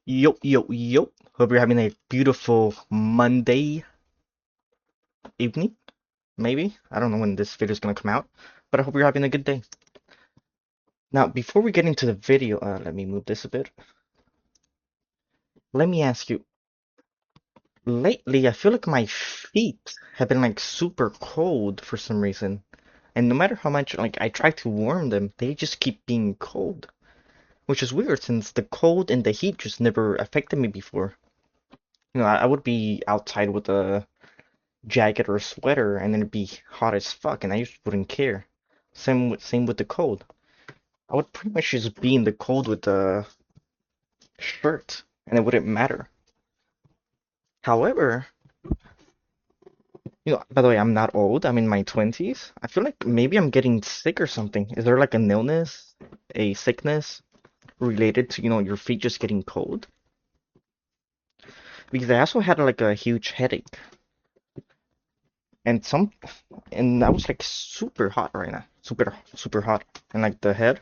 Yo, yo, yo. Hope you're having a beautiful Monday evening, maybe. I don't know when this video is gonna come out, but I hope you're having a good day. Now, before we get into the video, let me move this a bit. Let me ask you, lately I feel like my feet have been like super cold for some reason. And no matter how much like I try to warm them, they just keep being cold. Which is weird since the cold and the heat just never affected me before. I would be outside with a jacket or a sweater and then it'd be hot as fuck and I just wouldn't care. Same with the cold. I would pretty much just be in the cold with the shirt and it wouldn't matter. However, by the way, I'm not old. I'm in my 20s. I feel like maybe I'm getting sick or something. Is there like an illness, a sickness related to, your feet just getting cold? Because I also had like a huge headache and and that was like super hot right now. Super hot. And like the head.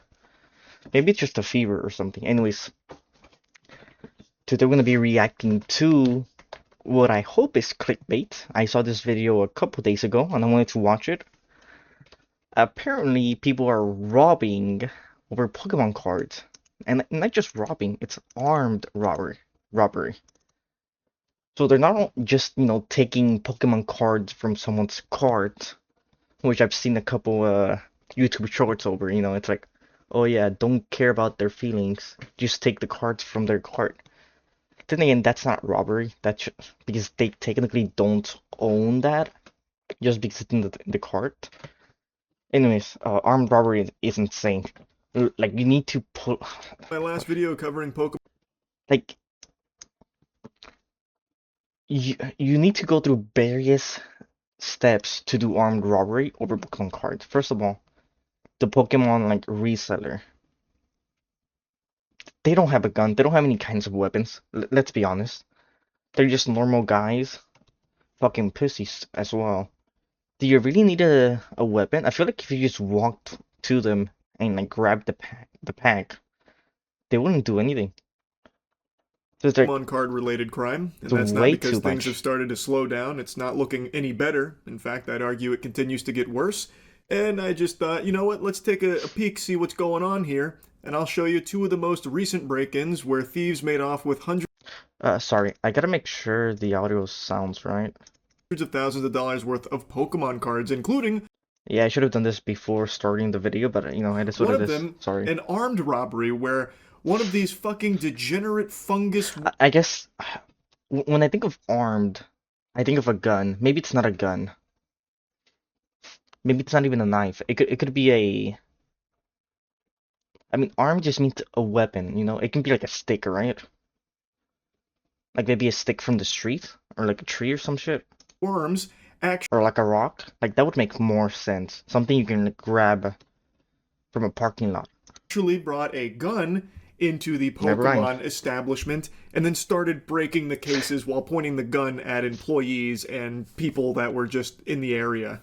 Maybe it's just a fever or something. Anyways, today we're going to be reacting to what I hope is clickbait. I saw this video a couple days ago and I wanted to watch it. Apparently, people are robbing over Pokemon cards. And not just robbing, it's armed robbery. So they're not just, taking Pokemon cards from someone's cart, which I've seen a couple YouTube shorts over, it's like, oh yeah, don't care about their feelings, just take the cards from their cart. Then again, that's not robbery. That's because they technically don't own that, just because it's in the cart. Anyways, armed robbery is insane. Like you need to pull, My last video covering Pokemon like you need to go through various steps to do armed robbery over Pokemon cards. First of all, the Pokemon like reseller, they don't have a gun. They don't have any kinds of weapons. Let's be honest. They're just normal guys, fucking pussies as well. Do you really need a weapon? I feel like if you just walked to them and like grabbed the pack, they wouldn't do anything. So it's like card related crime, it's and that's not way because too things have much. started to slow down. It's not looking any better. In fact, I'd argue it continues to get worse. And I just thought, you know what, let's take a peek, see what's going on here, and I'll show you two of the most recent break ins where thieves made off with hundreds Sorry, I gotta make sure the audio sounds right. of thousands of dollars worth of Pokemon cards, including Yeah, I should have done this before starting the video, but it is what one it of is. them Sorry. an armed robbery where one of these fucking degenerate fungus. I guess when I think of armed, I think of a gun. Maybe it's not a gun. Maybe it's not even a knife. It could be a. I mean, armed just means a weapon. It can be like a stick, right? Like maybe a stick from the street or like a tree or some shit. Worms Or like a rock. Like that would make more sense. Something you can grab from a parking lot. actually brought a gun into the Never mind. Pokemon establishment and then started breaking the cases while pointing the gun at employees and people that were just in the area.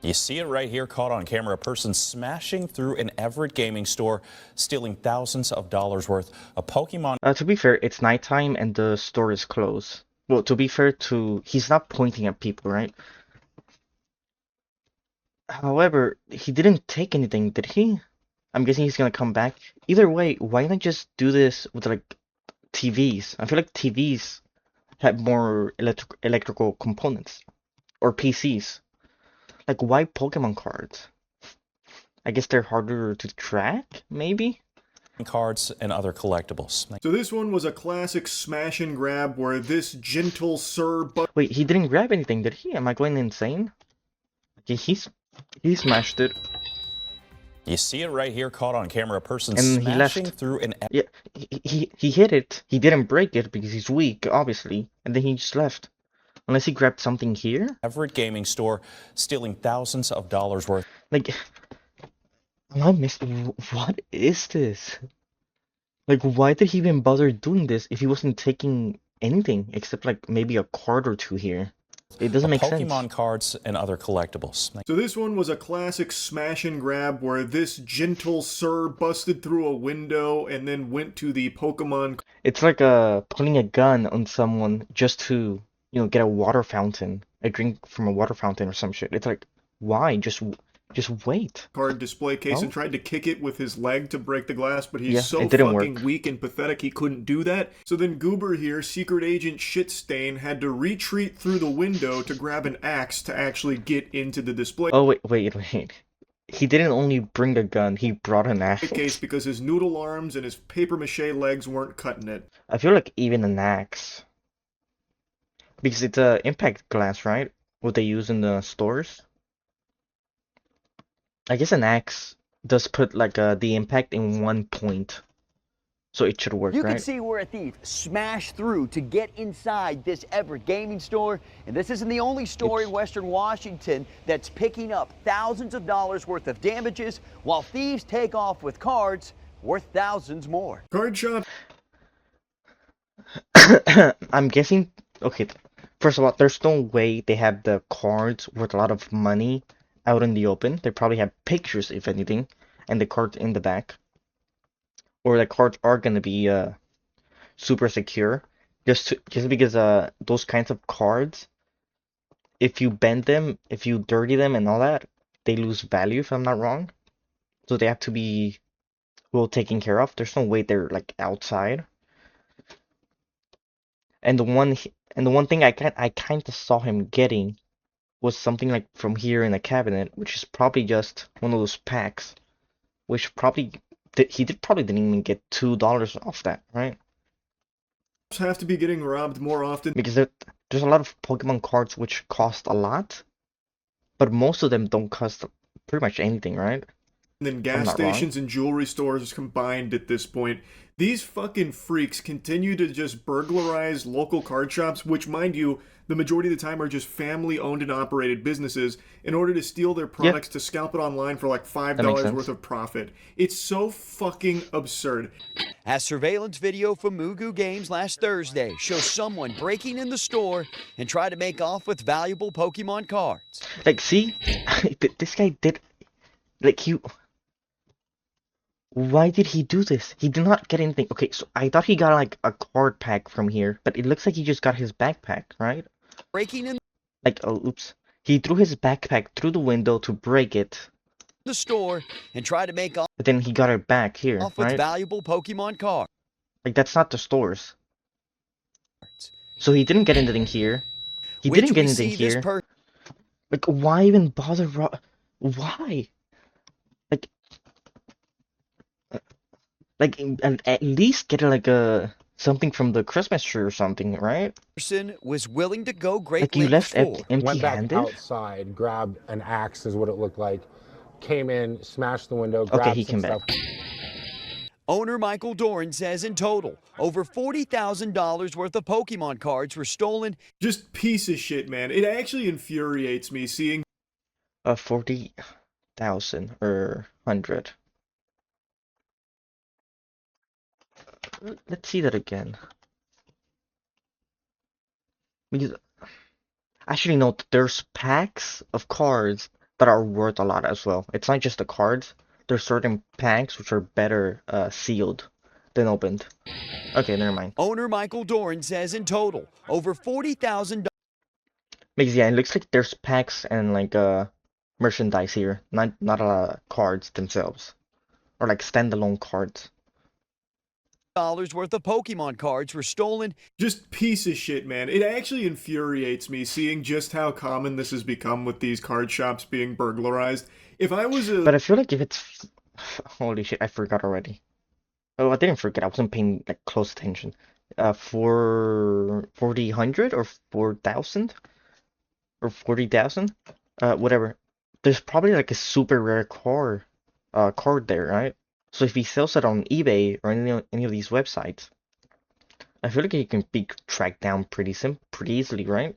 You see it right here, caught on camera, a person smashing through an Everett gaming store, stealing thousands of dollars worth of Pokemon. To be fair, it's nighttime and the store is closed. Well, to be fair, he's not pointing at people, right? However, he didn't take anything, did he? I'm guessing he's gonna come back. Either way, why not just do this with like TVs? I feel like TVs have more electrical components or PCs. Like why Pokemon cards? I guess they're harder to track, maybe? Cards and other collectibles. So this one was a classic smash and grab where this gentle Sir Wait, he didn't grab anything, did he? Am I going insane? Okay, he smashed it You see it right here, caught on camera, a person and he smashing left. through an Yeah, he hit it. He didn't break it because he's weak, obviously, and then he just left. Unless he grabbed something here? Everett gaming store, stealing thousands of dollars worth. Like, am I missing? What is this? Like, why did he even bother doing this if he wasn't taking anything except like maybe a card or two here? It doesn't make sense. Pokemon cards and other collectibles. So this one was a classic smash and grab where this gentle sir busted through a window and then went to the Pokemon It's like putting a gun on someone just to, get a water fountain, a drink from a water fountain or some shit. It's like, why? Just wait. card display case No? and tried to kick it with his leg to break the glass, but he's Yeah, so it didn't fucking work. weak and pathetic he couldn't do that. So then Goober here, Secret Agent Shitstain, had to retreat through the window to grab an axe to actually get into the display Oh, wait. He didn't only bring a gun, he brought an axe. case because his noodle arms and his paper mache legs weren't cutting it. I feel like even an axe. Because it's a impact glass, right? What they use in the stores. I guess an axe does put like the impact in one point. So it should work, You right? can see where a thief smashed through to get inside this Everett gaming store. And this isn't the only store in Western Washington that's picking up thousands of dollars worth of damages while thieves take off with cards worth thousands more. Card shop I'm guessing, okay, first of all, there's no way they have the cards worth a lot of money out in the open. They probably have pictures, if anything, and the cards in the back. Or the cards are gonna be super secure. Just because those kinds of cards, if you bend them, if you dirty them and all that, they lose value, if I'm not wrong. So they have to be well taken care of. There's no way they're like outside. And the one thing I kind of saw him getting was something like from here in a cabinet, which is probably just one of those packs, which probably probably didn't even get $2 off that, right? have to be getting robbed more often Because there's a lot of Pokemon cards which cost a lot, but most of them don't cost pretty much anything, right? than I'm gas not wrong. stations and jewelry stores combined at this point. These fucking freaks continue to just burglarize local card shops, which, mind you, the majority of the time are just family-owned and operated businesses, in order to steal their products to scalp it online for like That makes $5 sense. worth of profit. It's so fucking absurd. As surveillance video from Mugu Games last Thursday shows someone breaking in the store and try to make off with valuable Pokemon cards. Like, see, this guy did, like, why did he do this? He did not get anything. Okay, so I thought he got like a card pack from here, but it looks like he just got his backpack, right? Breaking in Like, oh, oops. He threw his backpack through the window to break it, the store and try to make off but then he got it back here, with right? valuable Pokemon cards. Like, that's not the stores. So he didn't get anything here. He Which didn't get we anything see this here. Like, why even bother? Why? Like, and at least get like something from the Christmas tree or something, right? person was willing to go great Like you lengths left for. Went back empty-handed. outside, grabbed an axe, is what it looked like. Came in, smashed the window, Okay, grabbed he some came back. stuff. Owner Michael Doran says in total, over $40,000 worth of Pokemon cards were stolen. Just piece of shit, man. It actually infuriates me seeing 40,000 or 100. Let's see that again. Because actually no, there's packs of cards that are worth a lot as well. It's not just the cards. There's certain packs which are better sealed than opened. Okay, never mind. Owner Michael Doran says in total, over $40,000 Because yeah, it looks like there's packs and like merchandise here, not a lot of cards themselves, or like standalone cards. worth of Pokemon cards were stolen. just piece of shit, man. It actually infuriates me seeing just how common this has become with these card shops being burglarized. If I was a But I feel like if it's holy shit, I forgot already. Oh, I didn't forget. I wasn't paying like close attention. For 4,000 or 4,000 or 40,000, whatever. There's probably like a super rare card there, right? So if he sells it on eBay or any of these websites, I feel like he can be tracked down pretty easily, right?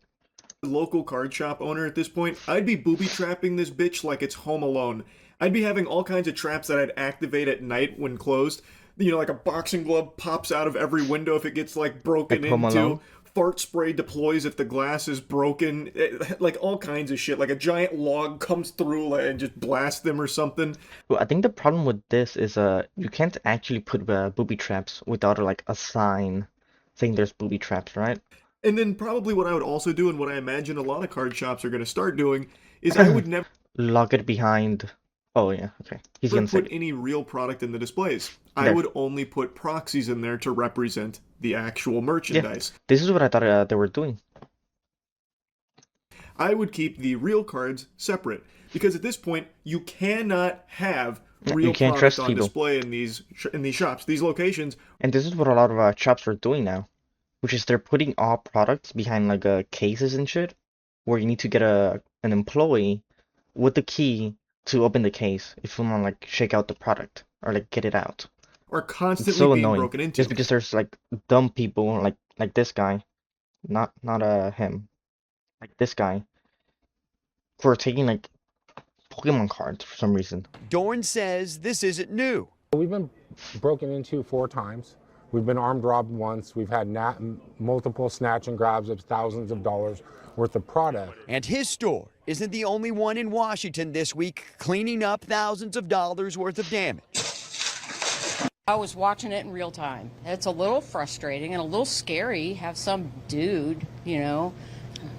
local card shop owner at this point, I'd be booby trapping this bitch like it's Home Alone. I'd be having all kinds of traps that I'd activate at night when closed. You know, like a boxing glove pops out of every window if it gets like broken Like Home into. Alone? fart spray deploys if the glass is broken, like all kinds of shit. Like a giant log comes through and just blasts them or something. Well, I think the problem with this is you can't actually put booby traps without like a sign saying there's booby traps, right? And then probably what I would also do, and what I imagine a lot of card shops are going to start doing, is I would never Lock it behind. Oh yeah, okay. He's gonna say put any real product in the displays. I There. would only put proxies in there to represent the actual merchandise. this is what I thought they were doing. I would keep the real cards separate because at this point you cannot have real can't product trust on people. display in these shops, these locations. And this is what a lot of shops are doing now, which is they're putting all products behind like cases and shit, where you need to get an employee with the key to open the case if you want to like shake out the product or like get it out. Are It's constantly so being annoying broken into. just because there's like dumb people like this guy, not him, like this guy, who are taking like Pokemon cards for some reason. Dorn says this isn't new. We've been broken into 4 times. We've been armed robbed once. We've had multiple snatch and grabs of thousands of dollars worth of product. And his store isn't the only one in Washington this week cleaning up thousands of dollars worth of damage. I was watching it in real time. It's a little frustrating and a little scary. Have some dude,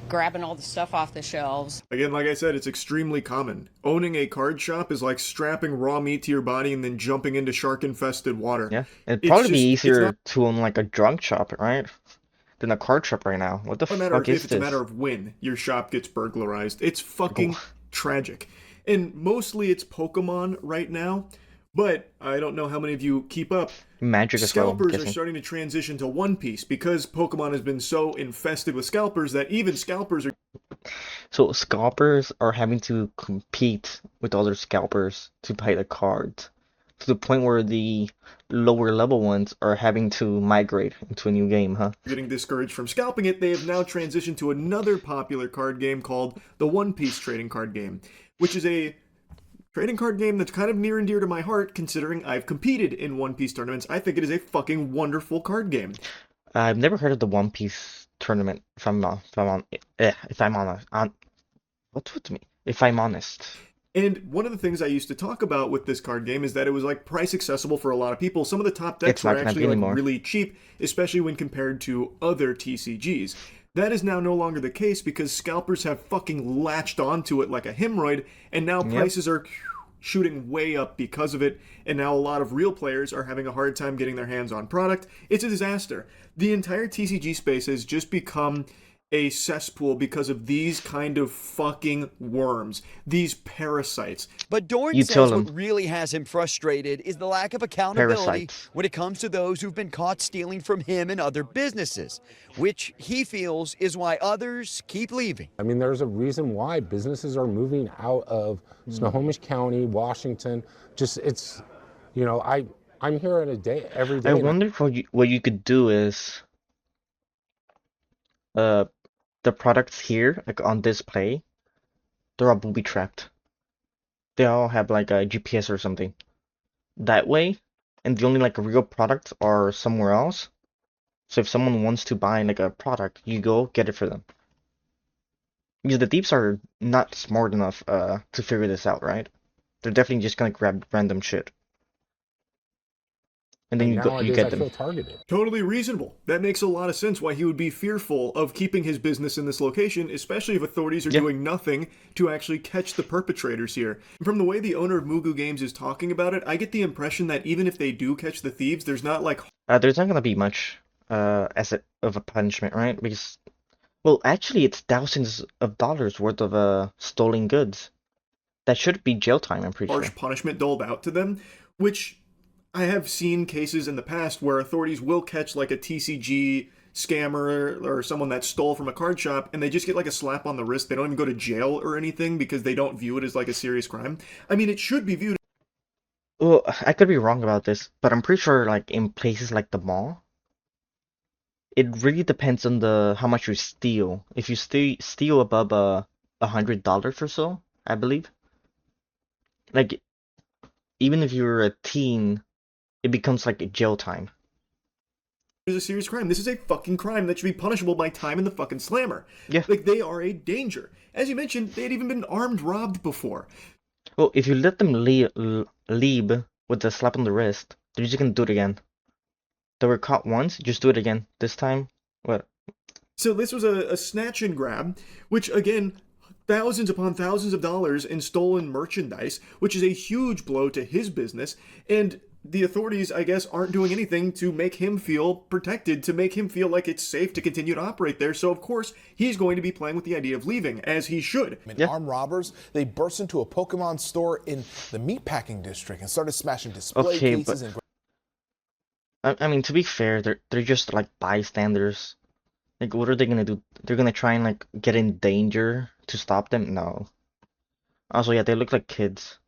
grabbing all the stuff off the shelves. Again, like I said, it's extremely common. Owning a card shop is like strapping raw meat to your body and then jumping into shark-infested water. Yeah, it'd It's probably be just- it's easier not- to own like a drug shop, right? Than a card shop right now. What the a matter fuck of is if it's a this? matter of when your shop gets burglarized. It's fucking tragic. And mostly it's Pokemon right now, but I don't know how many of you keep up. Magic as well, I'm Scalpers are guessing. starting to transition to One Piece because Pokemon has been so infested with scalpers that even scalpers are So scalpers are having to compete with other scalpers to buy the cards, to the point where the lower level ones are having to migrate into a new game, huh? getting discouraged from scalping it. They have now transitioned to another popular card game called the One Piece trading card game, which is a trading card game that's kind of near and dear to my heart considering I've competed in One Piece tournaments. I think it is a fucking wonderful card game. I've never heard of the One Piece tournament. If I'm honest. And one of the things I used to talk about with this card game is that it was like price accessible for a lot of people. Some of the top decks It's not were gonna actually be like anymore. really cheap, especially when compared to other TCGs. That is now no longer the case because scalpers have fucking latched onto it like a hemorrhoid, and now prices are shooting way up because of it, and now a lot of real players are having a hard time getting their hands on product. It's a disaster. The entire TCG space has just become a cesspool because of these kind of fucking worms, these parasites. But Dorn You tell says him. what really has him frustrated is the lack of accountability Parasites. when it comes to those who've been caught stealing from him and other businesses, which he feels is why others keep leaving. I mean, there's a reason why businesses are moving out of Snohomish County, Washington. Just it's, I'm here every day. I wonder if what you could do is the products here, like on display, they're all booby trapped. They all have like a GPS or something. That way, and the only like real products are somewhere else. So if someone wants to buy like a product, you go get it for them. Because the thieves are not smart enough to figure this out, right? They're definitely just gonna grab random shit. And then you Nowadays, get I them. feel targeted. Totally reasonable. That makes a lot of sense why he would be fearful of keeping his business in this location, especially if authorities are doing nothing to actually catch the perpetrators here. From the way the owner of Mugu Games is talking about it, I get the impression that even if they do catch the thieves, there's not like There's not gonna be much of a punishment, right? Because, well, actually, it's thousands of dollars worth of stolen goods. That should be jail time, I'm pretty harsh sure. punishment doled out to them, which I have seen cases in the past where authorities will catch like a TCG scammer or someone that stole from a card shop and they just get like a slap on the wrist. They don't even go to jail or anything because they don't view it as like a serious crime. I mean, it should be viewed. Well, I could be wrong about this, but I'm pretty sure like in places like the mall, it really depends on how much you steal. If you steal above $100 or so, I believe. Like, even if you're a teen, it becomes like jail time. a serious crime. This is a fucking crime that should be punishable by time in the fucking slammer. Yeah. Like, they are a danger. As you mentioned, they had even been armed robbed before. Well, if you let them leave with a slap on the wrist, they're just gonna do it again. They were caught once, just do it again. This time, what? So this was a snatch and grab, which again, thousands upon thousands of dollars in stolen merchandise, which is a huge blow to his business. And the authorities, I guess, aren't doing anything to make him feel protected, to make him feel like it's safe to continue to operate there. So, of course, he's going to be playing with the idea of leaving, as he should. Yeah. Armed robbers, they burst into a Pokemon store in the meatpacking district and started smashing display Okay, cases but and I mean, to be fair, they're just like bystanders. Like, what are they gonna do? They're gonna try and like get in danger to stop them? No. Also, yeah, they look like kids.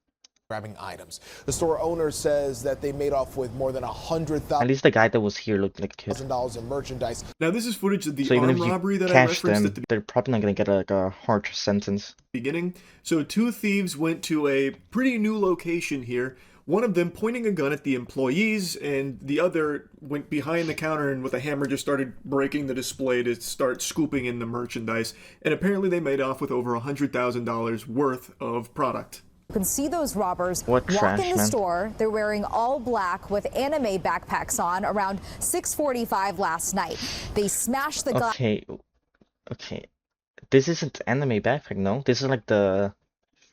grabbing items. The store owner says that they made off with more than At least the guy that was here looked like a kid. $100,000 in merchandise. Now, this is footage of the So even armed if you robbery that I catch referenced them, at the they're probably not gonna get like a harsh sentence. beginning. So, two thieves went to a pretty new location here. One of them pointing a gun at the employees, and the other went behind the counter and with a hammer just started breaking the display to start scooping in the merchandise. And apparently they made off with over $100,000 worth of product. You can see those robbers What walk trash, in the man. store. They're wearing all black with anime backpacks on around 6:45 last night. They smashed the glass. Okay. This isn't anime backpack, no? This is like the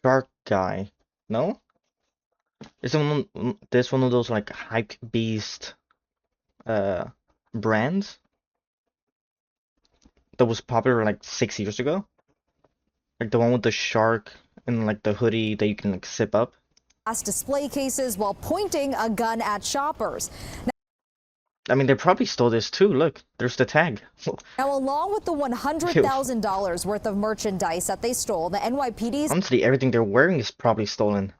shark guy, no? This one of those like hype beast brands that was popular like 6 years ago? Like the one with the shark and like the hoodie that you can like zip up? Display cases while pointing a gun at shoppers. I mean, they probably stole this too. Look, there's the tag. Now, along with the $100,000 worth of merchandise that they stole, the NYPD Honestly, everything they're wearing is probably stolen.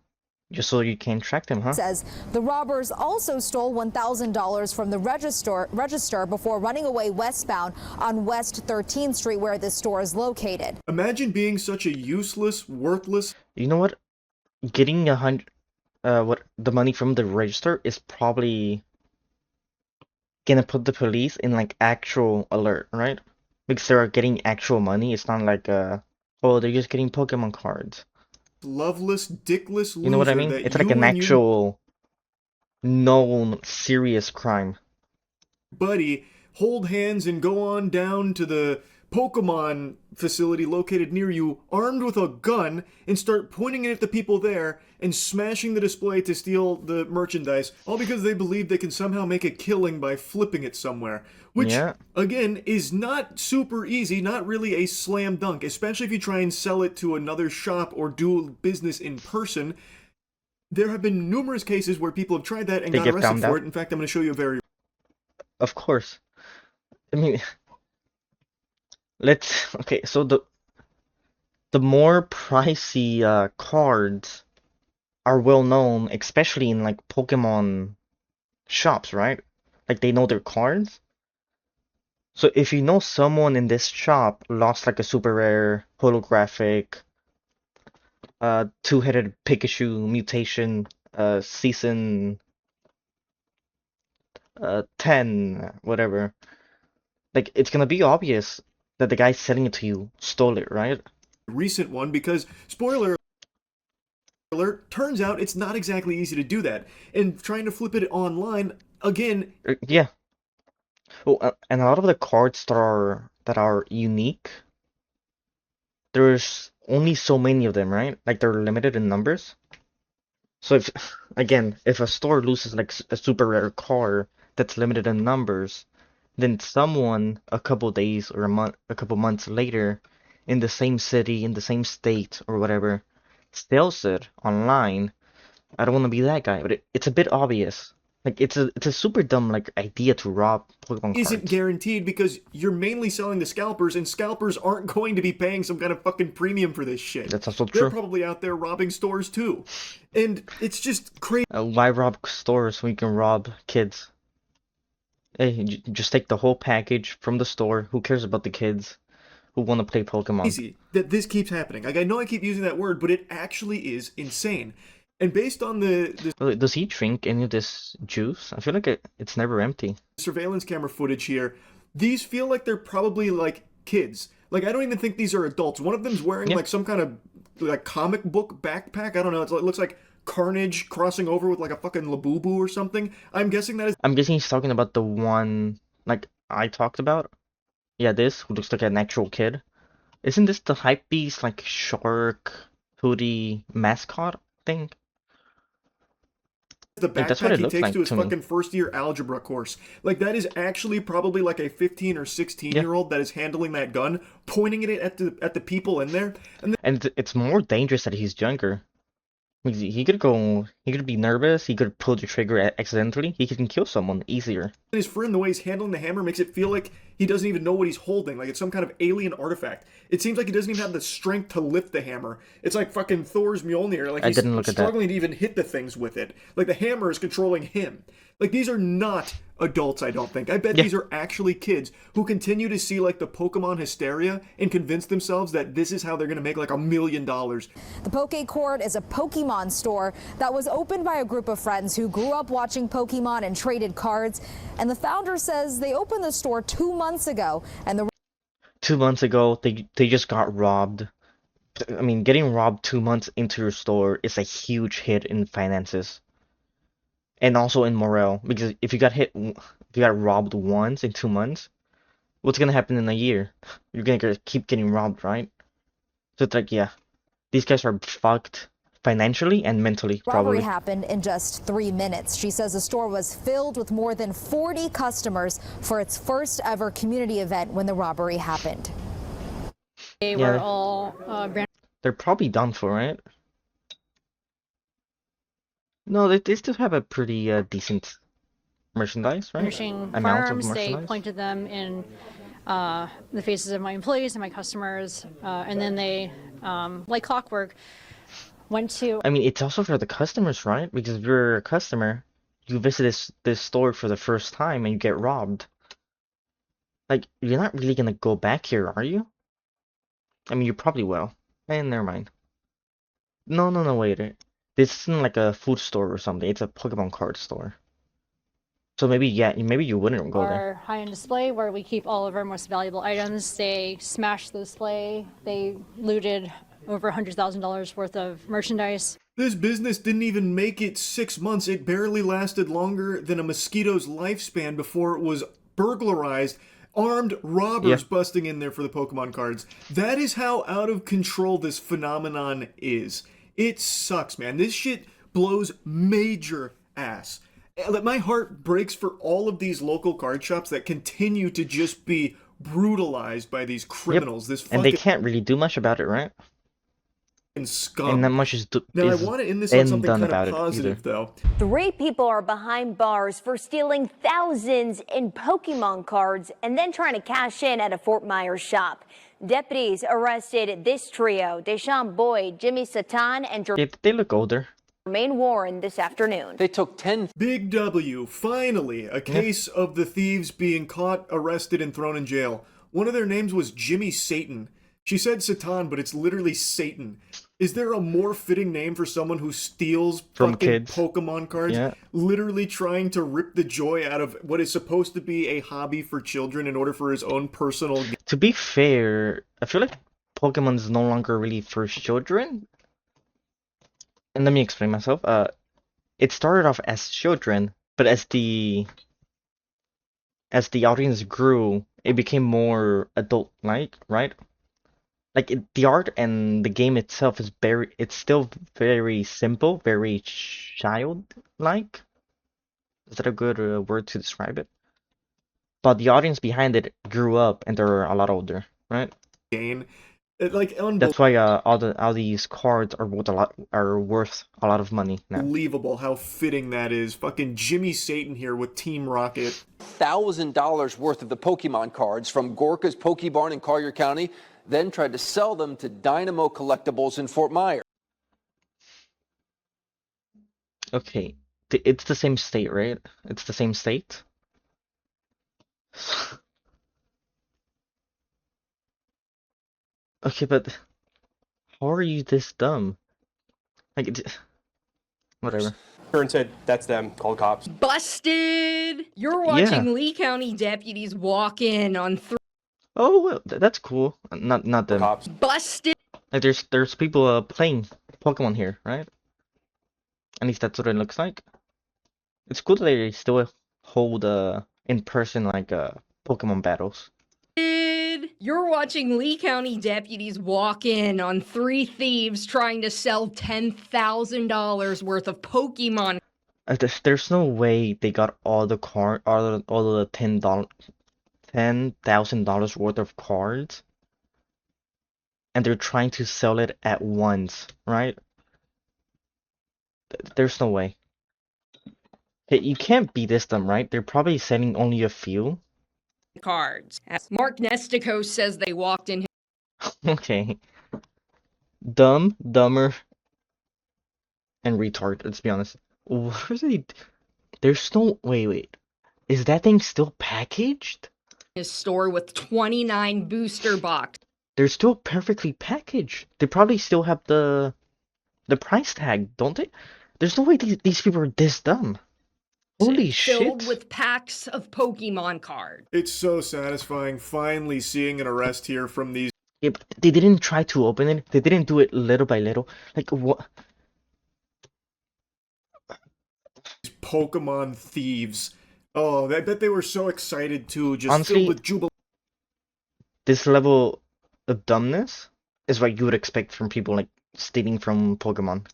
Just so you can't track them, huh? says the robbers also stole $1,000 from the register before running away westbound on West 13th Street, where this store is located. Imagine being such a useless, worthless You know what? Getting the money from the register is probably gonna put the police in like actual alert, right? Because they're getting actual money. It's not like oh, they're just getting Pokemon cards. loveless, dickless loser. You know what I mean? that It's like you an and your actual known serious crime. buddy hold hands and go on down to the Pokemon facility located near you, armed with a gun, and start pointing it at the people there and smashing the display to steal the merchandise, all because they believe they can somehow make a killing by flipping it somewhere. Which, Yeah. again, is not super easy, not really a slam dunk, especially if you try and sell it to another shop or do business in person. There have been numerous cases where people have tried that and They got get arrested found for out? it. In fact, I'm going to show you a very Of course. I mean, okay, so the more pricey cards are well known, especially in like Pokemon shops, right? Like they know their cards. So if you know someone in this shop lost like a super rare holographic two-headed Pikachu mutation season 10 whatever, like it's gonna be obvious that the guy selling it to you stole it, right? recent one because, spoiler alert, turns out it's not exactly easy to do that. And trying to flip it online, again, Yeah. Oh, and a lot of the cards that are unique, there's only so many of them, right? Like they're limited in numbers. So if again, if a store loses like a super rare card that's limited in numbers, then someone a couple days or a couple months later, in the same city, in the same state or whatever, sells it online. I don't want to be that guy, but it's a bit obvious. Like it's a super dumb like idea to rob Pokemon isn't cards. guaranteed because you're mainly selling to scalpers, and scalpers aren't going to be paying some kind of fucking premium for this shit. That's also They're true. probably out there robbing stores too. And it's just crazy. Why rob stores when you can rob kids? Hey, just take the whole package from the store. Who cares about the kids who want to play Pokemon? That this keeps happening. Like, I know I keep using that word, but it actually is insane. And based on the Does he drink any of this juice? I feel like it's never empty. surveillance camera footage here, these feel like they're probably like kids. Like I don't even think these are adults. One of them's wearing Yeah. like some kind of like comic book backpack. I don't know. It looks like Carnage crossing over with like a fucking Labubu or something. I'm guessing that is I'm guessing he's talking about the one like I talked about. Yeah, this who looks like an actual kid. Isn't this the Hypebeast like shark hoodie mascot thing? the Like, that's what backpack it he looks takes like to his to me. fucking first year algebra course. Like that is actually probably like a 15 or 16-year-old that is handling that gun, pointing it at the people in there. And And it's more dangerous that he's younger. Because he could be nervous, he could pull the trigger accidentally, he can kill someone easier. his friend, the way he's handling the hammer makes it feel like he doesn't even know what he's holding, like it's some kind of alien artifact. It seems like he doesn't even have the strength to lift the hammer. It's like fucking Thor's Mjolnir, like I he's didn't look at that. struggling to even hit the things with it. Like the hammer is controlling him. Like these are not adults, I don't think. I bet Yeah. these are actually kids who continue to see like the Pokemon hysteria and convince themselves that this is how they're gonna make like $1 million. The Poke Court is a Pokemon store that was opened by a group of friends who grew up watching Pokemon and traded cards. And the founder says they opened the store 2 months ago, and the 2 months ago, they just got robbed. I mean, getting robbed 2 months into your store is a huge hit in finances. And also in morale, because if you got robbed once in 2 months, what's gonna happen in a year? You're gonna keep getting robbed, right? So it's like, yeah, these guys are fucked financially and mentally, robbery probably. happened in just 3 minutes. She says the store was filled with more than 40 customers for its first ever community event when the robbery happened. They Yeah. were all brand They're probably done for, right? No, they still have a pretty decent merchandise, right? furnishing Amount of firearms. They merchandise. pointed them in the faces of my employees and my customers, and then they, like clockwork, went to I mean, it's also for the customers, right? Because if you're a customer, you visit this store for the first time and you get robbed. Like, you're not really gonna go back here, are you? I mean, you probably will. Never mind. No, wait. This isn't like a food store or something. It's a Pokemon card store. So maybe, yeah, maybe you wouldn't go there. our high-end display where we keep all of our most valuable items. They smashed the display. They looted over $100,000 worth of merchandise. This business didn't even make it 6 months. It barely lasted longer than a mosquito's lifespan before it was burglarized. Armed robbers busting in there for the Pokemon cards. That is how out of control this phenomenon is. It sucks, man. This shit blows major ass. Like, my heart breaks for all of these local card shops that continue to just be brutalized by these criminals. This And they fucking can't really do much about it, right? scum. And not much is Now, I want to end this on something done kind about of it positive, either. though. 3 people are behind bars for stealing thousands in Pokemon cards and then trying to cash in at a Fort Myers shop. Deputies arrested this trio, Deshaun Boyd, Jimmy Satan, and They look older. Jermaine Warren this afternoon. They took 10. Big W, finally, a case of the thieves being caught, arrested, and thrown in jail. One of their names was Jimmy Satan. She said Satan, but it's literally Satan. Is there a more fitting name for someone who steals From fucking kids. Pokemon cards? Yeah. Literally trying to rip the joy out of what is supposed to be a hobby for children in order for his own personal gain. To be fair, I feel like Pokemon is no longer really for children. And let me explain myself. It started off as children, but as the audience grew, it became more adult-like, right? Like the art and the game itself is it's still very simple, very childlike. Is that a good word to describe it? But the audience behind it grew up and they're a lot older, right? That's why all these cards are worth a lot of money now. Unbelievable how fitting that is. Fucking Jimmy Satan here with Team Rocket. $1,000 worth of the Pokemon cards from Gorka's Pokebarn in Collier County, then tried to sell them to Dynamo Collectibles in Fort Myers. Okay, it's the same state, right? It's the same state. Okay, but how are you this dumb? Like, Whatever. Kern said that's them. Call the cops. Busted! You're watching Lee County deputies walk in on Oh, well, that's cool. Not them. Cops. busted. Like there's people playing Pokemon here, right? At least that's what it looks like. It's cool that they still hold in person like Pokemon battles. You're watching Lee County deputies walk in on 3 thieves trying to sell $10,000 worth of Pokemon. There's no way they got all the all the $10,000 worth of cards, and they're trying to sell it at once, right? There's no way. Hey, you can't be this dumb, right? They're probably selling only a few. Cards. As Mark Nestico says they walked in. Okay. Dumb, dumber, and retard, let's be honest. What are they? There's no. Wait. Is that thing still packaged? His store with 29 booster box. They're still perfectly packaged. They probably still have the price tag, don't they? There's no way these people are this dumb. Holy Filled shit. with packs of Pokemon cards. It's so satisfying finally seeing an arrest here from these. Yeah, but they didn't try to open it. They didn't do it little by little. Like what? Pokemon thieves. Oh, I bet they were so excited too, just Honestly, filled with jubilation. This level of dumbness is what you would expect from people like stealing from Pokemon.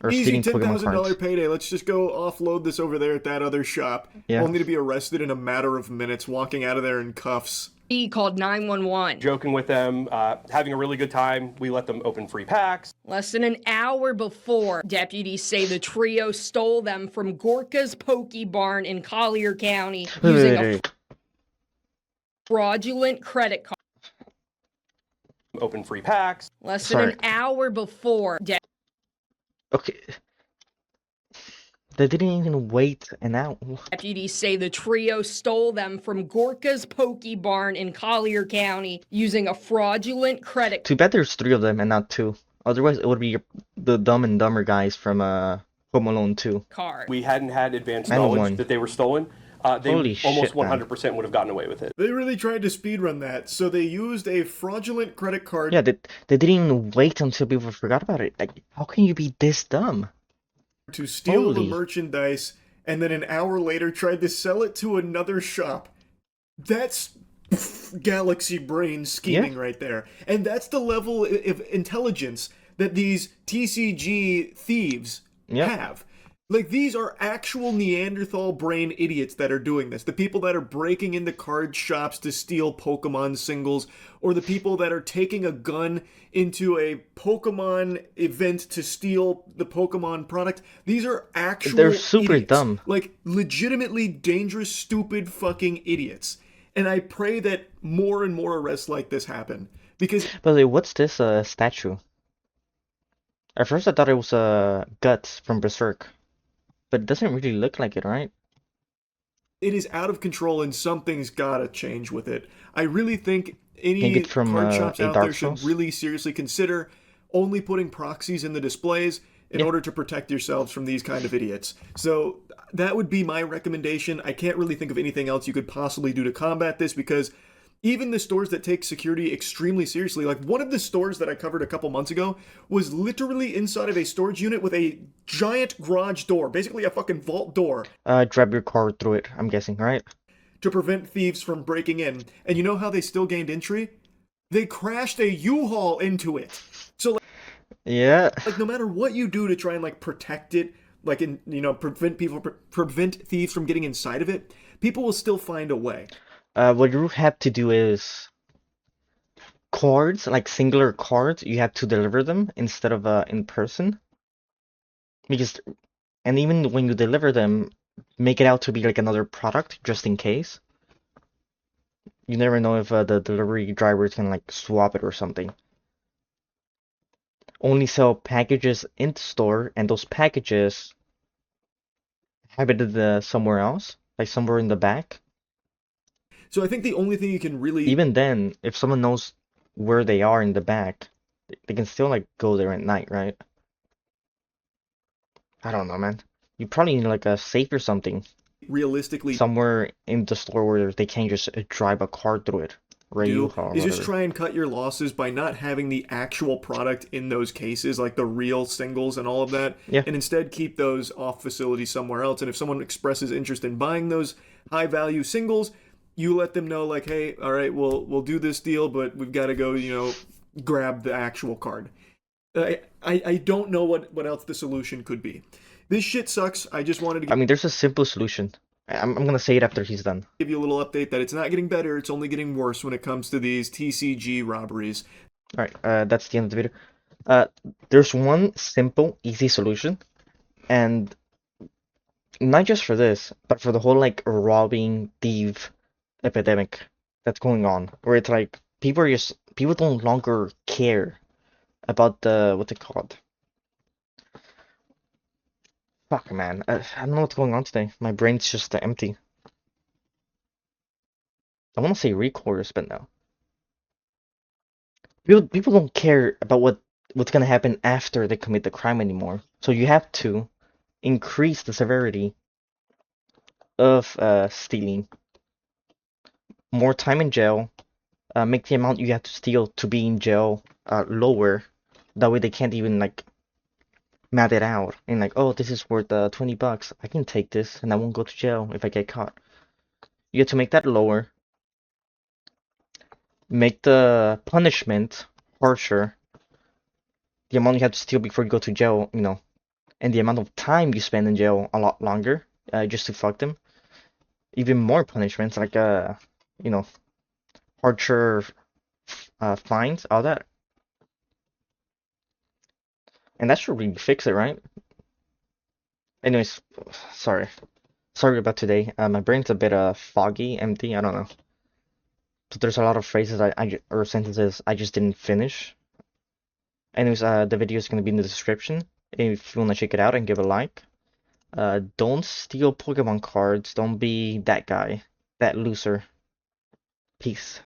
Or Easy stealing Pokemon $10,000 cards. payday. Let's just go offload this over there at that other shop. Yeah. Only to be arrested in a matter of minutes, walking out of there in cuffs. He called 911. Joking with them, having a really good time. We let them open free packs. Less than an hour before, deputies say the trio stole them from Gorka's Poke Barn in Collier County using a fraudulent credit card. Open free packs. Less than an hour before. Okay. They didn't even wait an hour. Deputies say the trio stole them from Gorka's Poke Barn in Collier County using a fraudulent credit Too bad there's 3 of them and not 2. Otherwise, it would be the Dumb and Dumber guys from Home Alone 2. card. We hadn't had advanced And knowledge one. that they were stolen. They Holy almost shit, man. 100% would have gotten away with it. They really tried to speedrun that, so they used a fraudulent credit card. Yeah, they didn't even wait until people forgot about it. Like, how can you be this dumb? To steal the Holy. merchandise, and then an hour later tried to sell it to another shop. That's galaxy brain scheming right there. And that's the level of intelligence that these TCG thieves have. Like, these are actual Neanderthal brain idiots that are doing this. The people that are breaking into card shops to steal Pokemon singles, or the people that are taking a gun into a Pokemon event to steal the Pokemon product. These are actual They're super idiots. dumb. Like, legitimately dangerous, stupid fucking idiots. And I pray that more and more arrests like this happen. Because By the way, what's this statue? At first I thought it was Guts from Berserk. But it doesn't really look like it, right? it is out of control and something's gotta change with it. I really think any Think it from, card shops a out Dark there should Souls? really seriously consider only putting proxies in the displays in order to protect yourselves from these kind of idiots. So that would be my recommendation. I can't really think of anything else you could possibly do to combat this, because even the stores that take security extremely seriously, like one of the stores that I covered a couple months ago was literally inside of a storage unit with a giant garage door, basically a fucking vault door, Grab your card through it, I'm guessing, right? to prevent thieves from breaking in. And you know how they still gained entry? They crashed a U-Haul into it. So Yeah. like no matter what you do to try and like protect it, like in, you know, prevent thieves from getting inside of it, people will still find a way. What you have to do is cards, like singular cards, you have to deliver them instead of in person. Because, and even when you deliver them, make it out to be like another product just in case. You never know if the delivery drivers can like swap it or something. Only sell packages in the store, and those packages have it somewhere else, like somewhere in the back. So I think the only thing you can really Even then, if someone knows where they are in the back, they can still like go there at night, right? I don't know, man. You probably need like a safe or something realistically somewhere in the store where they can't just drive a car through it. do Rayuha or is just whatever. try and cut your losses by not having the actual product in those cases, like the real singles and all of that, Yeah. and instead keep those off facility somewhere else. And if someone expresses interest in buying those high value singles, you let them know like, hey, all right, we'll do this deal, but we've got to go, grab the actual card. I don't know what else the solution could be. This shit sucks. I just wanted to I mean, there's a simple solution. I'm gonna say it after he's done. give you a little update that it's not getting better, it's only getting worse when it comes to these TCG robberies. Alright, that's the end of the video. There's one simple, easy solution, and not just for this, but for the whole like robbing thief epidemic that's going on, where it's like people don't longer care about the what's it called? Fuck, man, I don't know what's going on today. My brain's just empty. I want to say recourse, but no. People don't care about what's gonna happen after they commit the crime anymore. So you have to increase the severity of stealing. More time in jail. Make the amount you have to steal to be in jail lower. That way they can't even like mat it out and like, oh, this is worth $20. I can take this and I won't go to jail if I get caught. You have to make that lower. Make the punishment harsher. The amount you have to steal before you go to jail, and the amount of time you spend in jail a lot longer, just to fuck them. Even more punishments, like harsher fines, all that. And that should really fix it, right? Anyways, sorry about today. My brain's a bit foggy, empty. I don't know. So there's a lot of phrases or sentences I just didn't finish. Anyways, the video is gonna be in the description if you wanna check it out and give a like. Don't steal Pokemon cards. Don't be that guy, that loser. Peace.